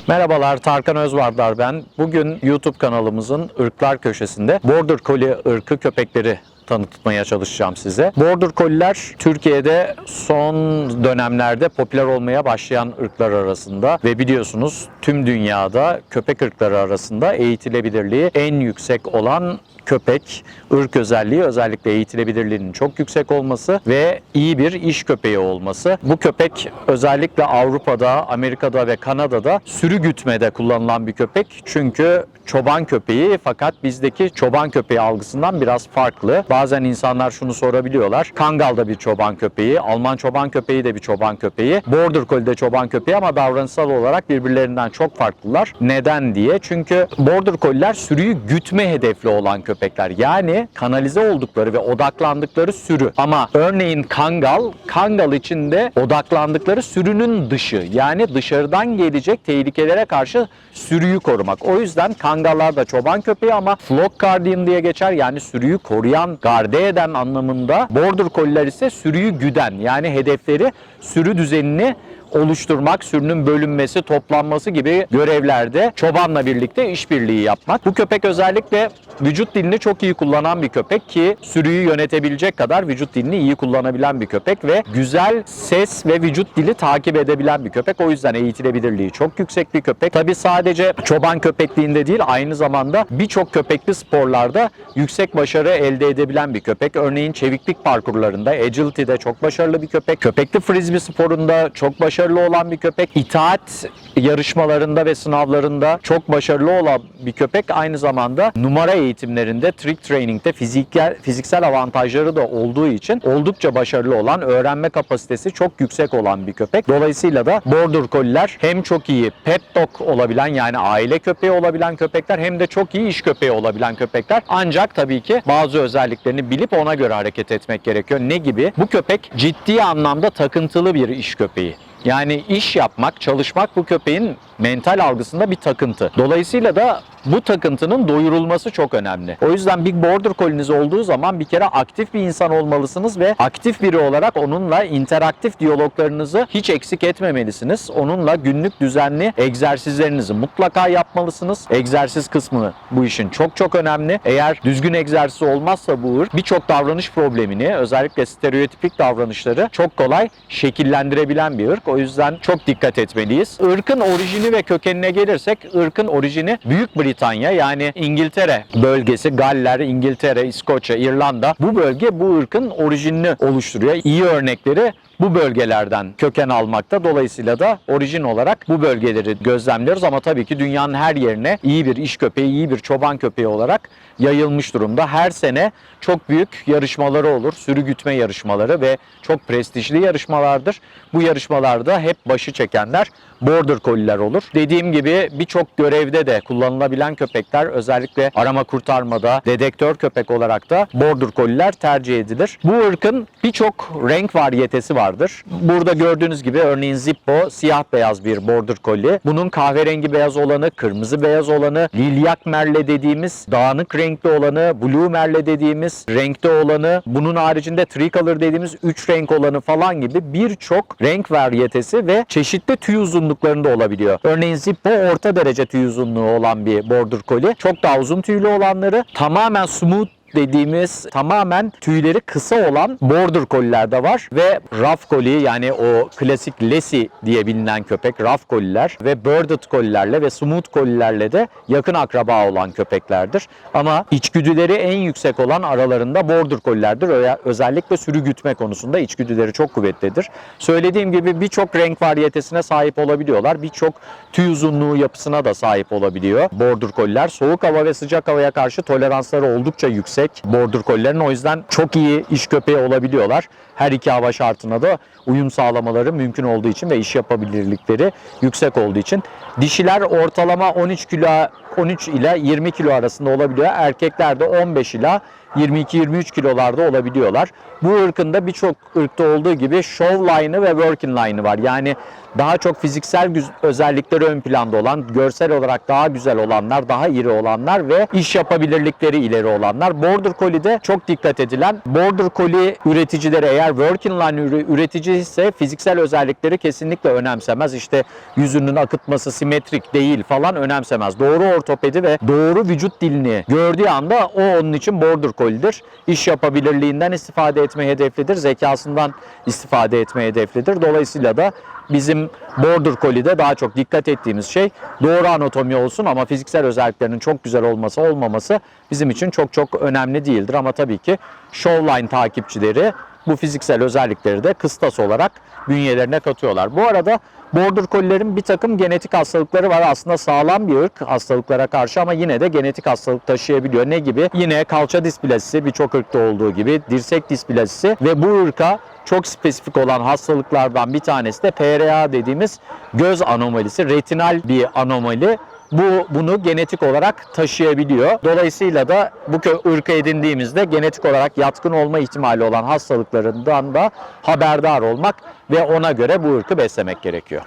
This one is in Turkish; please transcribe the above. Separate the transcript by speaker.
Speaker 1: Merhabalar, Tarkan Özvardar ben. Bugün YouTube kanalımızın ırklar köşesinde Border Collie ırkı köpekleri tanıtmaya çalışacağım size. Border Collie'ler Türkiye'de son dönemlerde popüler olmaya başlayan ırklar arasında ve biliyorsunuz tüm dünyada köpek ırkları arasında eğitilebilirliği en yüksek olan köpek. Irk özelliği özellikle eğitilebilirliğinin çok yüksek olması ve iyi bir iş köpeği olması. Bu köpek özellikle Avrupa'da, Amerika'da ve Kanada'da sürü gütmede kullanılan bir köpek. Çünkü çoban köpeği, fakat bizdeki çoban köpeği algısından biraz farklı. Bazen insanlar şunu sorabiliyorlar. Kangal da bir çoban köpeği, Alman çoban köpeği de bir çoban köpeği, Border Collie de çoban köpeği ama davranışsal olarak birbirlerinden çok farklılar. Neden diye? Çünkü Border Collie'ler sürüyü gütme hedefli olan köpekler. Yani kanalize oldukları ve odaklandıkları sürü. Ama örneğin Kangal içinde odaklandıkları sürünün dışı. Yani dışarıdan gelecek tehlikelere karşı sürüyü korumak. O yüzden Kangallar da çoban köpeği ama flock guardian diye geçer. Yani sürüyü koruyan, garde eden anlamında. Border Collie'ler ise sürüyü güden. Yani hedefleri sürü düzenini oluşturmak, sürünün bölünmesi, toplanması gibi görevlerde çobanla birlikte işbirliği yapmak. Bu köpek özellikle vücut dilini çok iyi kullanan bir köpek ki sürüyü yönetebilecek kadar vücut dilini iyi kullanabilen bir köpek ve güzel ses ve vücut dili takip edebilen bir köpek. O yüzden eğitilebilirliği çok yüksek bir köpek. Tabii sadece çoban köpekliğinde değil, aynı zamanda birçok köpekli sporlarda yüksek başarı elde edebilen bir köpek. Örneğin çeviklik parkurlarında, agility'de çok başarılı bir köpek. Köpekli frisbee sporunda çok başarılı olan bir köpek. İtaat yarışmalarında ve sınavlarında çok başarılı olan bir köpek. Aynı zamanda numara eğitimlerinde, trick training'de fiziksel avantajları da olduğu için oldukça başarılı olan, öğrenme kapasitesi çok yüksek olan bir köpek. Dolayısıyla da Border Collie'ler hem çok iyi pet dog olabilen, yani aile köpeği olabilen köpekler, hem de çok iyi iş köpeği olabilen köpekler. Ancak tabii ki bazı özelliklerini bilip ona göre hareket etmek gerekiyor. Ne gibi? Bu köpek ciddi anlamda takıntılı bir iş köpeği. Yani iş yapmak, çalışmak bu köpeğin mental algısında bir takıntı. Dolayısıyla da bu takıntının doyurulması çok önemli. O yüzden bir Border Collie'niz olduğu zaman bir kere aktif bir insan olmalısınız ve aktif biri olarak onunla interaktif diyaloglarınızı hiç eksik etmemelisiniz. Onunla günlük düzenli egzersizlerinizi mutlaka yapmalısınız. Egzersiz kısmı bu işin çok çok önemli. Eğer düzgün egzersiz olmazsa bu ırk birçok davranış problemini, özellikle stereotipik davranışları çok kolay şekillendirebilen bir ırk. O yüzden çok dikkat etmeliyiz. Irkın orijini ve kökenine gelirsek, ırkın orijini Büyük Britanya, yani İngiltere bölgesi, Galler, İngiltere, İskoçya, İrlanda, bu bölge bu ırkın orijinini oluşturuyor. İyi örnekleri bu bölgelerden köken almakta. Dolayısıyla da orijin olarak bu bölgeleri gözlemliyoruz ama tabii ki dünyanın her yerine iyi bir iş köpeği, iyi bir çoban köpeği olarak yayılmış durumda. Her sene çok büyük yarışmaları olur. Sürü gütme yarışmaları ve çok prestijli yarışmalardır. Bu yarışmalarda hep başı çekenler Border Collie'ler olur. Dediğim gibi birçok görevde de kullanılabilen köpekler, özellikle arama kurtarmada dedektör köpek olarak da Border Collie'ler tercih edilir. Bu ırkın birçok renk varyetesi vardır. Burada gördüğünüz gibi örneğin Zippo siyah beyaz bir Border Collie. Bunun kahverengi beyaz olanı, kırmızı beyaz olanı, lilyak merle dediğimiz dağınık renkli olanı, blue merle dediğimiz renkte olanı, bunun haricinde tricolor dediğimiz 3 renk olanı falan gibi birçok renk varyetesi ve çeşitli tüy uzunluklarında olabiliyor. Örneğin Zippo orta derece tüy uzunluğu olan bir Border Collie. Çok daha uzun tüylü olanları, tamamen smooth dediğimiz, tamamen tüyleri kısa olan Border Collie'ler de var ve Rough Collie, yani o klasik Lassie diye bilinen köpek, Rough Collie'ler ve Birded Collie'lerle ve Smooth Collie'lerle de yakın akraba olan köpeklerdir. Ama içgüdüleri en yüksek olan aralarında Border Collie'lerdir. Özellikle sürü gütme konusunda içgüdüleri çok kuvvetlidir. Söylediğim gibi birçok renk varyetesine sahip olabiliyorlar. Birçok tüy uzunluğu yapısına da sahip olabiliyor Border Collie'ler. Soğuk hava ve sıcak havaya karşı toleransları oldukça yüksek Border Collie'lerin, o yüzden çok iyi iş köpeği olabiliyorlar. Her iki hava şartına da uyum sağlamaları mümkün olduğu için ve iş yapabilirlikleri yüksek olduğu için. Dişiler ortalama 13 kilo 13 ile 20 kilo arasında olabiliyor. Erkekler de 15 ila 22-23 kilolarda olabiliyorlar. Bu ırkın da birçok ırkta olduğu gibi show line'ı ve working line'ı var. Yani daha çok fiziksel özellikleri ön planda olan, görsel olarak daha güzel olanlar, daha iri olanlar ve iş yapabilirlikleri ileri olanlar. Border Collie'de çok dikkat edilen, Border Collie üreticileri eğer working line üretici ise fiziksel özellikleri kesinlikle önemsemez. İşte yüzünün akıtması simetrik değil falan önemsemez. Doğru ortopedi ve doğru vücut dilini gördüğü anda o onun için Border Collie'dir. İş yapabilirliğinden istifade etmeyi hedeflidir, zekasından istifade etmeyi hedeflidir. Dolayısıyla da bizim Border Collie'de daha çok dikkat ettiğimiz şey doğru anatomi olsun ama fiziksel özelliklerinin çok güzel olması olmaması bizim için çok önemli değildir. Ama tabii ki Showline takipçileri bu fiziksel özellikleri de kıstas olarak bünyelerine katıyorlar. Bu arada Border Collie'lerin bir takım genetik hastalıkları var. Aslında sağlam bir ırk hastalıklara karşı ama yine de genetik hastalık taşıyabiliyor. Ne gibi? Yine kalça displasisi birçok ırkta olduğu gibi dirsek displasisi ve bu ırka çok spesifik olan hastalıklardan bir tanesi de PRA dediğimiz göz anomalisi, retinal bir anomali. Bunu genetik olarak taşıyabiliyor. Dolayısıyla da bu ırkı edindiğimizde genetik olarak yatkın olma ihtimali olan hastalıklarından da haberdar olmak ve ona göre bu ırkı beslemek gerekiyor.